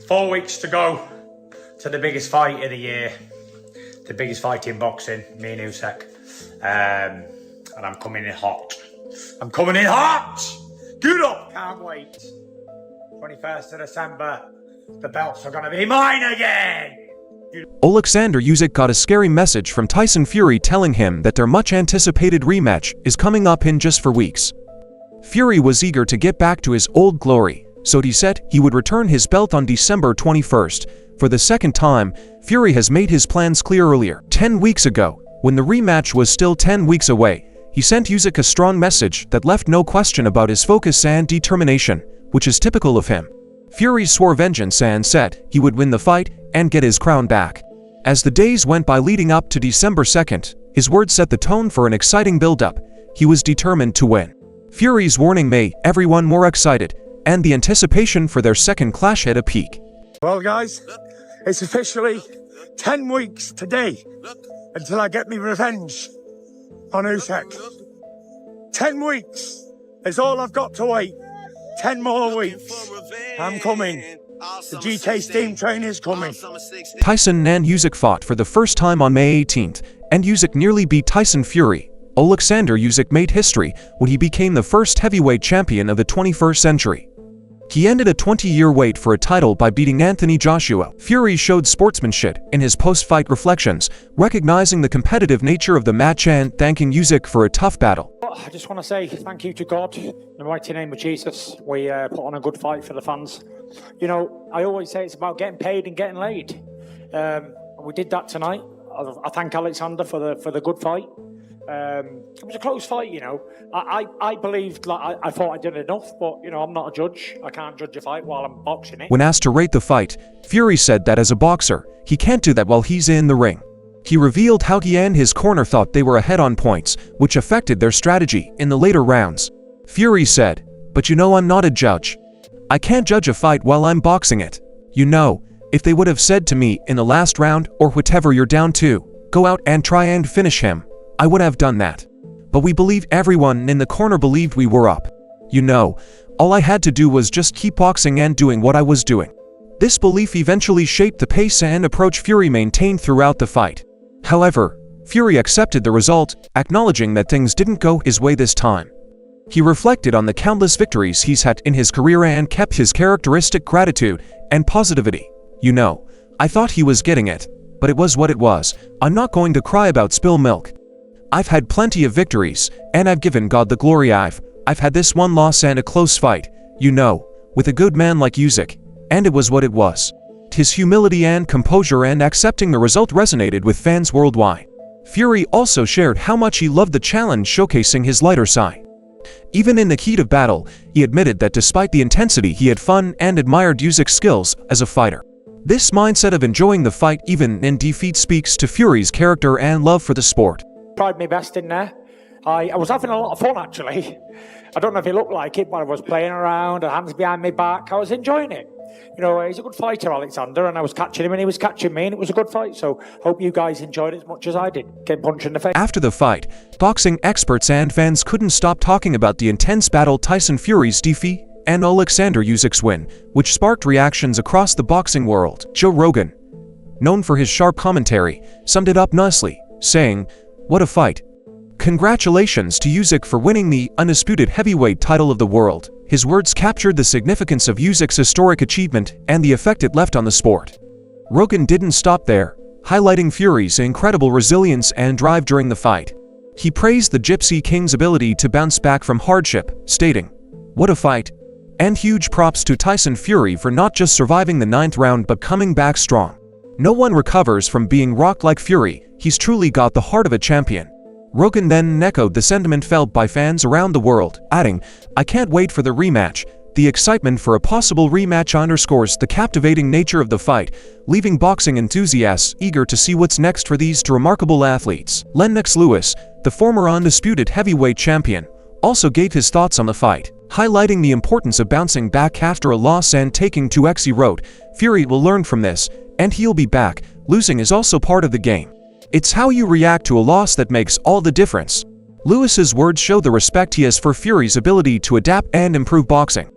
4 weeks to go to the biggest fight of the year. The biggest fight in boxing, me and Usyk. And I'm coming in hot. I'm coming in hot! Good up! Can't wait. 21st of December, the belts are gonna be mine again! Alexander Usyk got a scary message from Tyson Fury telling him that their much-anticipated rematch is coming up in just 4 weeks. Fury was eager to get back to his old glory, so he said he would return his belt on December 21st. For the second time, Fury has made his plans clear earlier. 10 weeks ago, when the rematch was still 10 weeks away, he sent Usyk a strong message that left no question about his focus and determination, which is typical of him. Fury swore vengeance and said he would win the fight and get his crown back. As the days went by leading up to December 2nd, his words set the tone for an exciting build-up. He was determined to win. Fury's warning made everyone more excited, and the anticipation for their second clash hit a peak. Well guys, it's officially 10 weeks today until I get me revenge on Usyk. 10 weeks is all I've got to wait. 10 more weeks. I'm coming. The GK steam train is coming. Tyson and Usyk fought for the first time on May 18th, and Usyk nearly beat Tyson Fury. Alexander Usyk made history when he became the first heavyweight champion of the 21st century. He ended a 20-year wait for a title by beating Anthony Joshua. Fury showed sportsmanship in his post-fight reflections, recognizing the competitive nature of the match and thanking Usyk for a tough battle. I just want to say thank you to God, in the mighty name of Jesus. We put on a good fight for the fans. You know, I always say it's about getting paid and getting laid. We did that tonight. I thank Alexander for the good fight. It was a close fight, you know. I believed, like, I thought I did enough, but, you know, I'm not a judge. I can't judge a fight while I'm boxing it. When asked to rate the fight, Fury said that as a boxer, he can't do that while he's in the ring. He revealed how he and his corner thought they were ahead on points, which affected their strategy in the later rounds. Fury said, "But you know, I'm not a judge. I can't judge a fight while I'm boxing it. You know, if they would have said to me in the last round, or whatever you're down to, go out and try and finish him, I would have done that. But we believe everyone in the corner believed we were up. You know, all I had to do was just keep boxing and doing what I was doing." This belief eventually shaped the pace and approach Fury maintained throughout the fight. However, Fury accepted the result, acknowledging that things didn't go his way this time. He reflected on the countless victories he's had in his career and kept his characteristic gratitude and positivity. "You know, I thought he was getting it, but it was what it was. I'm not going to cry about spilled milk. I've had plenty of victories, and I've given God the glory. I've had this one loss and a close fight, you know, with a good man like Usyk, and it was what it was." His humility and composure and accepting the result resonated with fans worldwide. Fury also shared how much he loved the challenge, showcasing his lighter side. Even in the heat of battle, he admitted that despite the intensity, he had fun and admired Usyk's skills as a fighter. This mindset of enjoying the fight even in defeat speaks to Fury's character and love for the sport. Tried my best in there. I was having a lot of fun, actually. I don't know if it looked like it, but I was playing around, hands behind my back. I was enjoying it. You know, he's a good fighter, Alexander, and I was catching him and he was catching me, and it was a good fight. So hope you guys enjoyed it as much as I did. Getting punched in the face. After the fight, boxing experts and fans couldn't stop talking about the intense battle, Tyson Fury's defeat, and Alexander Usyk's win, which sparked reactions across the boxing world. Joe Rogan, known for his sharp commentary, summed it up nicely, saying, "What a fight. Congratulations to Usyk for winning the undisputed heavyweight title of the world." His words captured the significance of Usyk's historic achievement and the effect it left on the sport. Rogan didn't stop there, highlighting Fury's incredible resilience and drive during the fight. He praised the Gypsy King's ability to bounce back from hardship, stating, "What a fight." And huge props to Tyson Fury for not just surviving the 9th round but coming back strong. "No one recovers from being rocked like Fury. He's truly got the heart of a champion." Rogan then echoed the sentiment felt by fans around the world, adding, "I can't wait for the rematch." The excitement for a possible rematch underscores the captivating nature of the fight, leaving boxing enthusiasts eager to see what's next for these two remarkable athletes. Lennox Lewis, the former undisputed heavyweight champion, also gave his thoughts on the fight, highlighting the importance of bouncing back after a loss and taking to X. He wrote, "Fury will learn from this, and he'll be back. Losing is also part of the game. It's how you react to a loss that makes all the difference." Lewis's words show the respect he has for Fury's ability to adapt and improve boxing.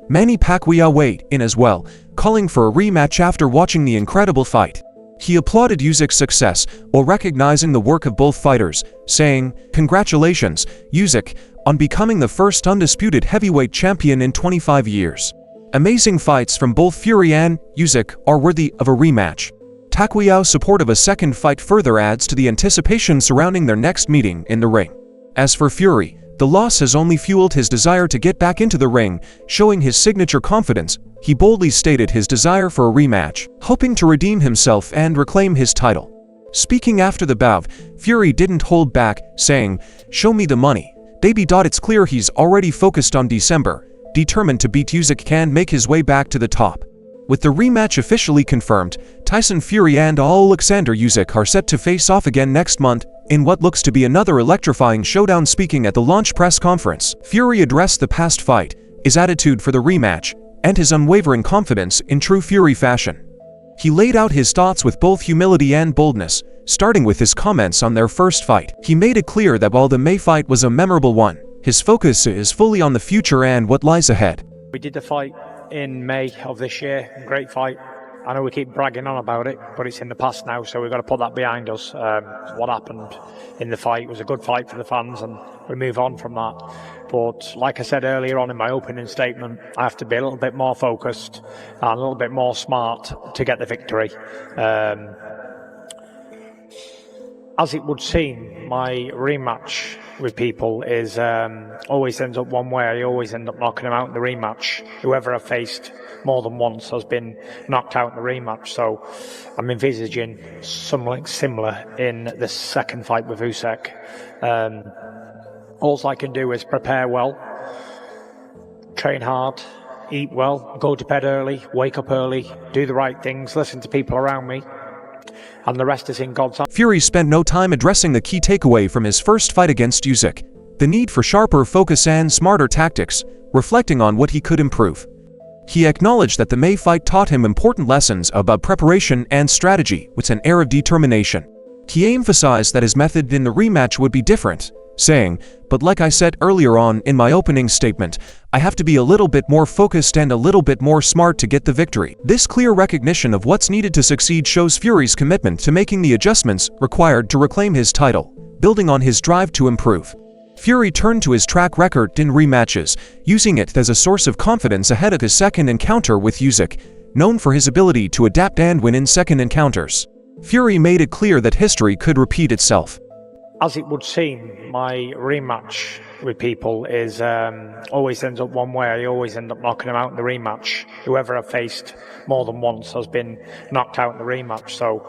Manny Pacquiao weighed in as well, calling for a rematch after watching the incredible fight. He applauded Usyk's success while recognizing the work of both fighters, saying, "Congratulations, Usyk, on becoming the first undisputed heavyweight champion in 25 years. Amazing fights from both Fury and Usyk are worthy of a rematch." Pacquiao's support of a second fight further adds to the anticipation surrounding their next meeting in the ring. As for Fury, the loss has only fueled his desire to get back into the ring, showing his signature confidence. He boldly stated his desire for a rematch, hoping to redeem himself and reclaim his title. Speaking after the bout, Fury didn't hold back, saying, "Show me the money, baby. It's clear he's already focused on December, determined to beat Usyk and make his way back to the top." With the rematch officially confirmed, Tyson Fury and Alexander Usyk are set to face off again next month in what looks to be another electrifying showdown. Speaking at the launch press conference, Fury addressed the past fight, his attitude for the rematch, and his unwavering confidence in true Fury fashion. He laid out his thoughts with both humility and boldness, starting with his comments on their first fight. He made it clear that while the May fight was a memorable one, his focus is fully on the future and what lies ahead. We did the fight in May of this year. Great fight. I know we keep bragging on about it, but it's in the past now, so we've got to put that behind us. What happened in the fight was a good fight for the fans, and we move on from that. But like I said earlier on in my opening statement, I have to be a little bit more focused and a little bit more smart to get the victory. As it would seem, my rematch with people is always ends up one way. I always end up knocking them out in the rematch. Whoever I've faced more than once has been knocked out in the rematch. So I'm envisaging something similar in the second fight with Usyk. All I can do is prepare well, train hard, eat well, go to bed early, wake up early, do the right things, listen to people around me, and the rest is in God's hands. Fury spent no time addressing the key takeaway from his first fight against Usyk, the need for sharper focus and smarter tactics, reflecting on what he could improve. He acknowledged that the May fight taught him important lessons about preparation and strategy with an air of determination. He emphasized that his method in the rematch would be different, saying, "But like I said earlier on in my opening statement, I have to be a little bit more focused and a little bit more smart to get the victory." This clear recognition of what's needed to succeed shows Fury's commitment to making the adjustments required to reclaim his title, building on his drive to improve. Fury turned to his track record in rematches, using it as a source of confidence ahead of his second encounter with Usyk, known for his ability to adapt and win in second encounters. Fury made it clear that history could repeat itself. As it would seem, my rematch with people is always ends up one way. I always end up knocking them out in the rematch. Whoever I've faced more than once has been knocked out in the rematch. So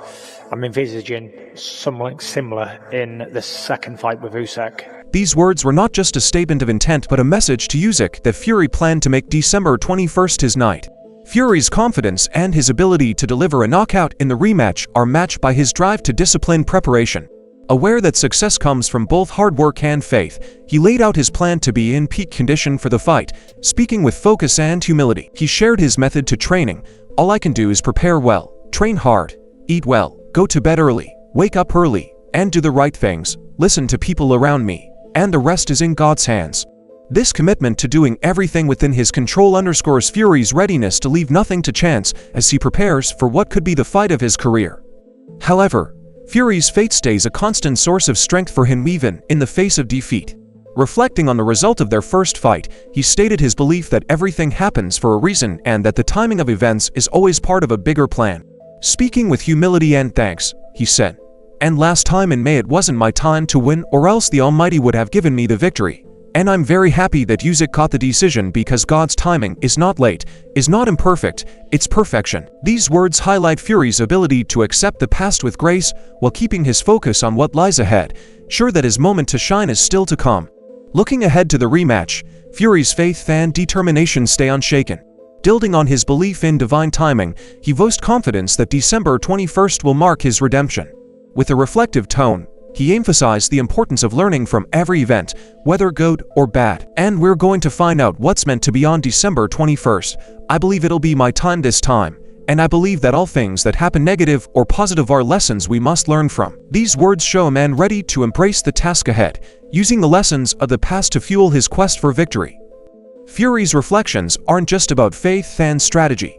I'm envisaging something similar in the second fight with Usyk. These words were not just a statement of intent but a message to Usyk that Fury planned to make December 21st his night. Fury's confidence and his ability to deliver a knockout in the rematch are matched by his drive to disciplined preparation. Aware that success comes from both hard work and faith, he laid out his plan to be in peak condition for the fight, speaking with focus and humility. He shared his method to training. "All I can do is prepare well, train hard, eat well, go to bed early, wake up early, and do the right things, listen to people around me, and the rest is in God's hands." This commitment to doing everything within his control underscores Fury's readiness to leave nothing to chance as he prepares for what could be the fight of his career. However, Fury's faith stays a constant source of strength for him even in the face of defeat. Reflecting on the result of their first fight, he stated his belief that everything happens for a reason and that the timing of events is always part of a bigger plan. Speaking with humility and thanks, he said, "And last time in May it wasn't my time to win or else the Almighty would have given me the victory. And I'm very happy that Usyk caught the decision because God's timing is not late, is not imperfect, it's perfection." These words highlight Fury's ability to accept the past with grace while keeping his focus on what lies ahead, sure that his moment to shine is still to come. Looking ahead to the rematch, Fury's faith and determination stay unshaken. Building on his belief in divine timing, he voiced confidence that December 21st will mark his redemption. With a reflective tone, he emphasized the importance of learning from every event, whether good or bad. "And we're going to find out what's meant to be on December 21st. I believe it'll be my time this time, and I believe that all things that happen negative or positive are lessons we must learn from." These words show a man ready to embrace the task ahead, using the lessons of the past to fuel his quest for victory. Fury's reflections aren't just about faith and strategy.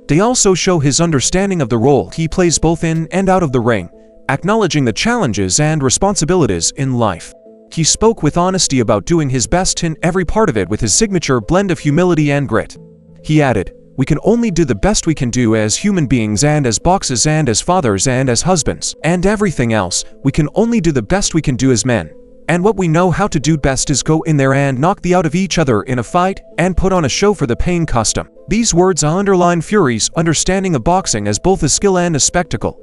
They also show his understanding of the role he plays both in and out of the ring, acknowledging the challenges and responsibilities in life. He spoke with honesty about doing his best in every part of it with his signature blend of humility and grit. He added, "We can only do the best we can do as human beings and as boxers and as fathers and as husbands, and everything else, we can only do the best we can do as men. And what we know how to do best is go in there and knock the out of each other in a fight and put on a show for the paying custom." These words underline Fury's understanding of boxing as both a skill and a spectacle.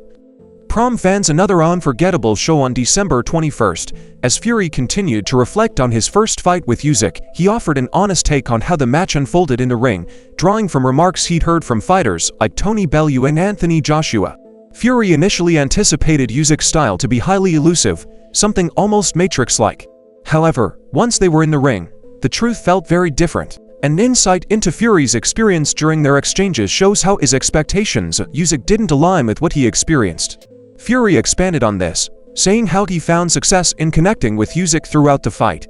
Prom fans, another unforgettable show on December 21st. As Fury continued to reflect on his first fight with Usyk, he offered an honest take on how the match unfolded in the ring, drawing from remarks he'd heard from fighters like Tony Bellew and Anthony Joshua. Fury initially anticipated Usyk's style to be highly elusive, something almost Matrix-like. However, once they were in the ring, the truth felt very different. An insight into Fury's experience during their exchanges shows how his expectations of Usyk didn't align with what he experienced. Fury expanded on this, saying how he found success in connecting with Usyk throughout the fight.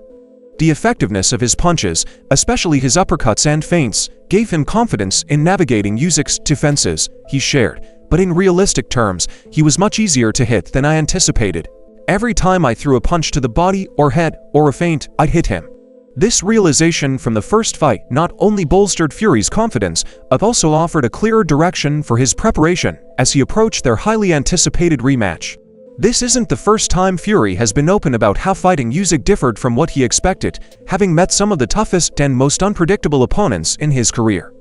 The effectiveness of his punches, especially his uppercuts and feints, gave him confidence in navigating Usyk's defenses, he shared. But in realistic terms, he was much easier to hit than I anticipated. Every time I threw a punch to the body or head or a feint, I'd hit him. This realization from the first fight not only bolstered Fury's confidence, but also offered a clearer direction for his preparation as he approached their highly anticipated rematch. This isn't the first time Fury has been open about how fighting Usyk differed from what he expected, having met some of the toughest and most unpredictable opponents in his career.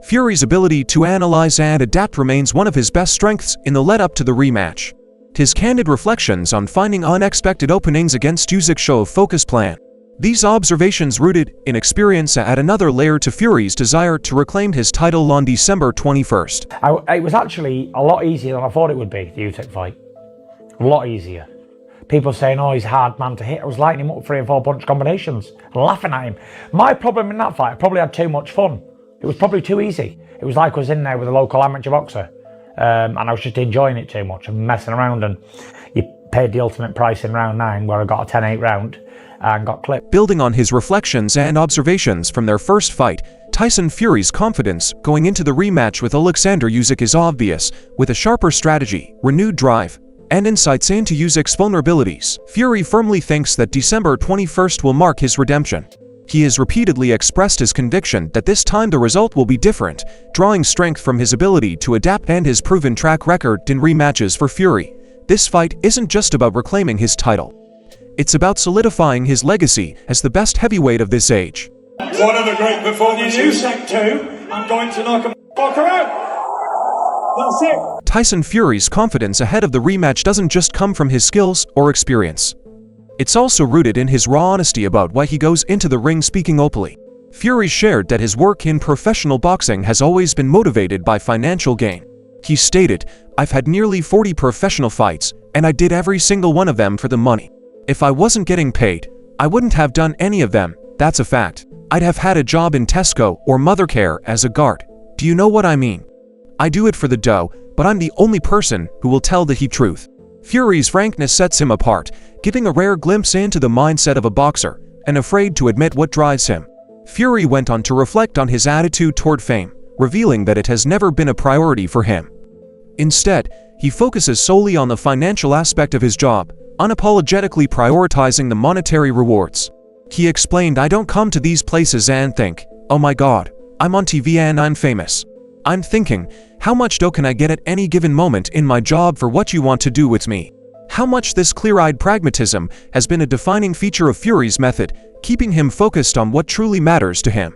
Fury's ability to analyze and adapt remains one of his best strengths in the lead-up to the rematch. His candid reflections on finding unexpected openings against Usyk show a focused plan. These observations, rooted in experience, add another layer to Fury's desire to reclaim his title on December 21st. It was actually a lot easier than I thought it would be, the Usyk fight. A lot easier. People saying, oh, he's a hard man to hit. I was lighting him up 3 and 4 punch combinations, laughing at him. My problem in that fight, I probably had too much fun. It was probably too easy. It was like I was in there with a local amateur boxer, and I was just enjoying it too much and messing around, and you paid the ultimate price in round 9 where I got a 10-8 round and got clipped. Building on his reflections and observations from their first fight, Tyson Fury's confidence going into the rematch with Alexander Usyk is obvious. With a sharper strategy, renewed drive, and insights into Usyk's vulnerabilities, Fury firmly thinks that December 21st will mark his redemption. He has repeatedly expressed his conviction that this time the result will be different, drawing strength from his ability to adapt and his proven track record in rematches for Fury. This fight isn't just about reclaiming his title. It's about solidifying his legacy as the best heavyweight of this age. One of the great performances. Usyk too. I'm going to knock him out. That's it. Tyson Fury's confidence ahead of the rematch doesn't just come from his skills or experience. It's also rooted in his raw honesty about why he goes into the ring, speaking openly. Fury shared that his work in professional boxing has always been motivated by financial gain. He stated, "I've had nearly 40 professional fights, and I did every single one of them for the money. If I wasn't getting paid, I wouldn't have done any of them, that's a fact. I'd have had a job in Tesco or Mothercare as a guard. Do you know what I mean? I do it for the dough, but I'm the only person who will tell the truth." Fury's frankness sets him apart, giving a rare glimpse into the mindset of a boxer, and afraid to admit what drives him. Fury went on to reflect on his attitude toward fame, revealing that it has never been a priority for him. Instead, he focuses solely on the financial aspect of his job, unapologetically prioritizing the monetary rewards. He explained, "I don't come to these places and think, oh my god, I'm on TV and I'm famous. I'm thinking, how much dough can I get at any given moment in my job for what you want to do with me?" How much this clear-eyed pragmatism has been a defining feature of Fury's method, keeping him focused on what truly matters to him.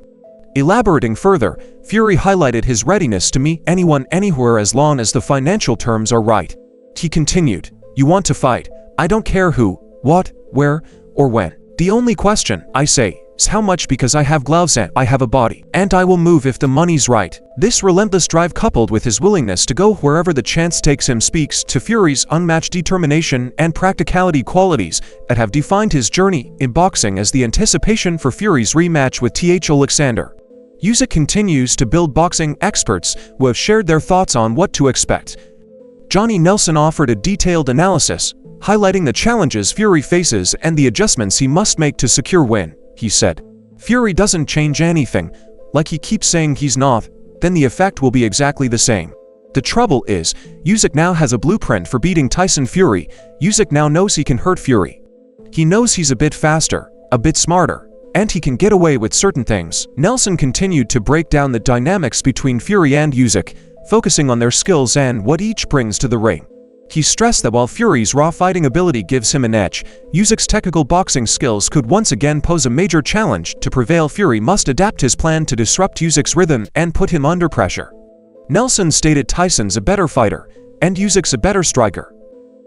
Elaborating further, Fury highlighted his readiness to meet anyone anywhere as long as the financial terms are right. He continued, "You want to fight? I don't care who, what, where, or when. The only question, I say, is how much, because I have gloves and I have a body, and I will move if the money's right." This relentless drive, coupled with his willingness to go wherever the chance takes him, speaks to Fury's unmatched determination and practicality, qualities that have defined his journey in boxing. As the anticipation for Fury's rematch with Alexander Usyk continues to build, boxing experts who have shared their thoughts on what to expect. Johnny Nelson offered a detailed analysis, highlighting the challenges Fury faces and the adjustments he must make to secure win. He said, Fury doesn't change anything, like he keeps saying he's not, then the effect will be exactly the same. The trouble is, Usyk now has a blueprint for beating Tyson Fury. Usyk now knows he can hurt Fury. He knows he's a bit faster, a bit smarter, and he can get away with certain things. Nelson continued to break down the dynamics between Fury and Usyk, focusing on their skills and what each brings to the ring. He stressed that while Fury's raw fighting ability gives him an edge, Usyk's technical boxing skills could once again pose a major challenge. To prevail, Fury must adapt his plan to disrupt Usyk's rhythm and put him under pressure. Nelson stated Tyson's a better fighter, and Usyk's a better striker.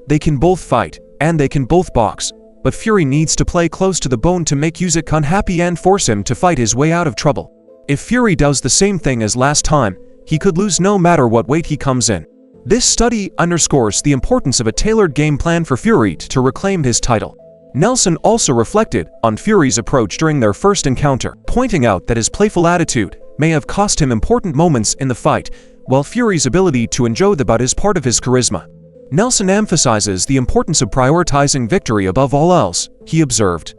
They can both fight, and they can both box, but Fury needs to play close to the bone to make Usyk unhappy and force him to fight his way out of trouble. If Fury does the same thing as last time, he could lose no matter what weight he comes in. This study underscores the importance of a tailored game plan for Fury to reclaim his title. Nelson also reflected on Fury's approach during their first encounter, pointing out that his playful attitude may have cost him important moments in the fight, while Fury's ability to enjoy the bout is part of his charisma. Nelson emphasizes the importance of prioritizing victory above all else. He observed,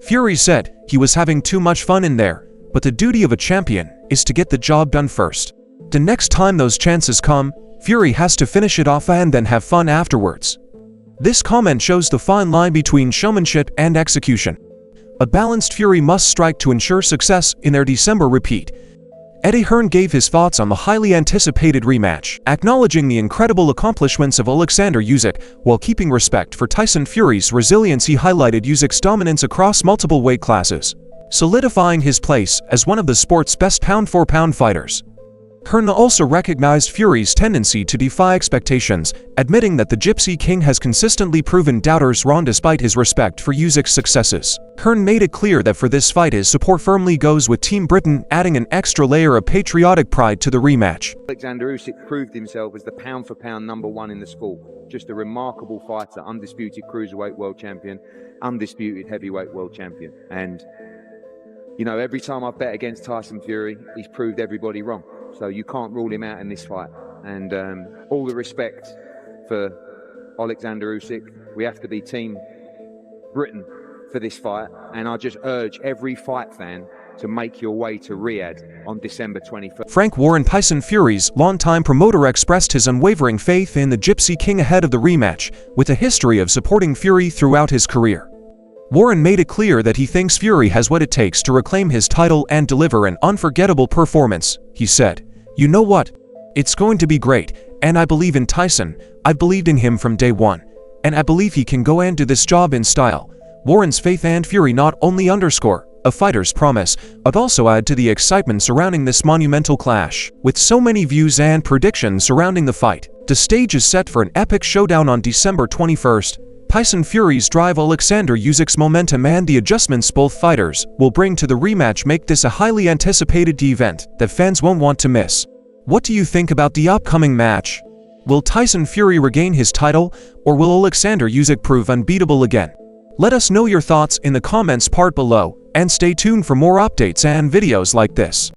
Fury said he was having too much fun in there, but the duty of a champion is to get the job done first. The next time those chances come, Fury has to finish it off and then have fun afterwards. This comment shows the fine line between showmanship and execution. A balanced Fury must strike to ensure success in their December repeat. Eddie Hearn gave his thoughts on the highly anticipated rematch, acknowledging the incredible accomplishments of Alexander Usyk while keeping respect for Tyson Fury's resilience. He highlighted Usyk's dominance across multiple weight classes, solidifying his place as one of the sport's best pound-for-pound fighters. Hearn also recognized Fury's tendency to defy expectations, admitting that the Gypsy King has consistently proven doubters wrong despite his respect for Usyk's successes. Hearn made it clear that for this fight his support firmly goes with Team Britain, adding an extra layer of patriotic pride to the rematch. Alexander Usyk proved himself as the pound-for-pound #1 in the sport. Just a remarkable fighter, undisputed cruiserweight world champion, undisputed heavyweight world champion. And, you know, every time I've bet against Tyson Fury, he's proved everybody wrong. So you can't rule him out in this fight. And all the respect for Alexander Usyk. We have to be Team Britain for this fight. And I just urge every fight fan to make your way to Riyadh on December 21st. Frank Warren, Tyson Fury's longtime promoter, expressed his unwavering faith in the Gypsy King ahead of the rematch, with a history of supporting Fury throughout his career. Warren made it clear that he thinks Fury has what it takes to reclaim his title and deliver an unforgettable performance. He said, "You know what? It's going to be great, and I believe in Tyson. I've believed in him from day one, and I believe he can go and do this job in style." Warren's faith and Fury not only underscore a fighter's promise, but also add to the excitement surrounding this monumental clash. With so many views and predictions surrounding the fight, the stage is set for an epic showdown on December 21st. Tyson Fury's drive, Alexander Usyk's momentum, and the adjustments both fighters will bring to the rematch make this a highly anticipated event that fans won't want to miss. What do you think about the upcoming match? Will Tyson Fury regain his title, or will Alexander Usyk prove unbeatable again? Let us know your thoughts in the comments part below, and stay tuned for more updates and videos like this.